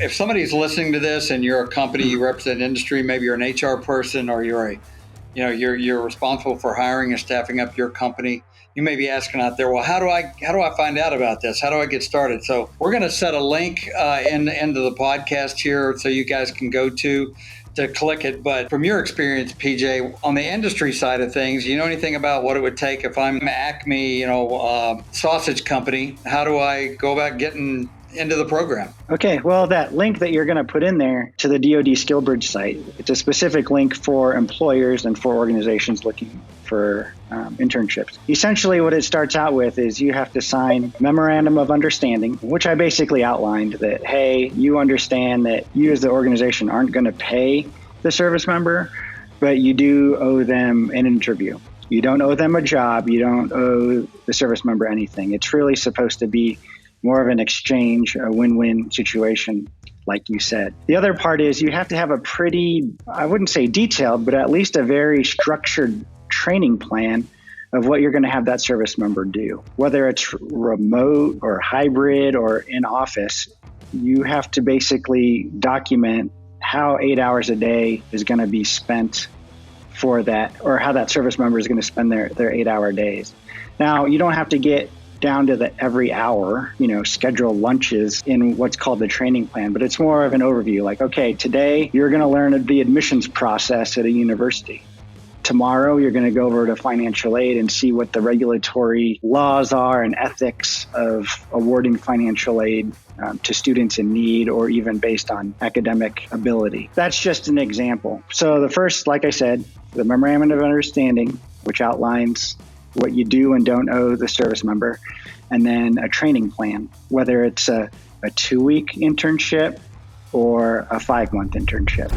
if somebody's listening to this and you're a company, you represent industry, maybe you're an HR person or you're responsible for hiring and staffing up your company, you may be asking out there, well, how do I find out about this? How do I get started? So we're going to set a link into the podcast here so you guys can go to click it. But from your experience, PJ, on the industry side of things, you know anything about what it would take if I'm Acme, sausage company? How do I go about getting into the program? Okay, well, that link that you're going to put in there to the DoD Skillbridge site, it's a specific link for employers and for organizations looking for internships. Essentially, what it starts out with is you have to sign memorandum of understanding, which I basically outlined that, hey, you understand that you as the organization aren't going to pay the service member, but you do owe them an interview. You don't owe them a job. You don't owe the service member anything. It's really supposed to be more of an exchange, a win-win situation, like you said. The other part is you have to have a pretty, I wouldn't say detailed, but at least a very structured training plan of what you're going to have that service member do. Whether it's remote or hybrid or in office, you have to basically document how 8 hours a day is going to be spent for that, or how that service member is going to spend their 8-hour days. Now, you don't have to get down to the every hour, schedule lunches in what's called the training plan, but it's more of an overview. Like, okay, today you're going to learn the admissions process at a university. Tomorrow you're going to go over to financial aid and see what the regulatory laws are and ethics of awarding financial aid to students in need, or even based on academic ability. That's just an example. So the first, like I said, the memorandum of understanding, which outlines what you do and don't owe the service member, and then a training plan, whether it's a 2-week internship or a 5-month internship.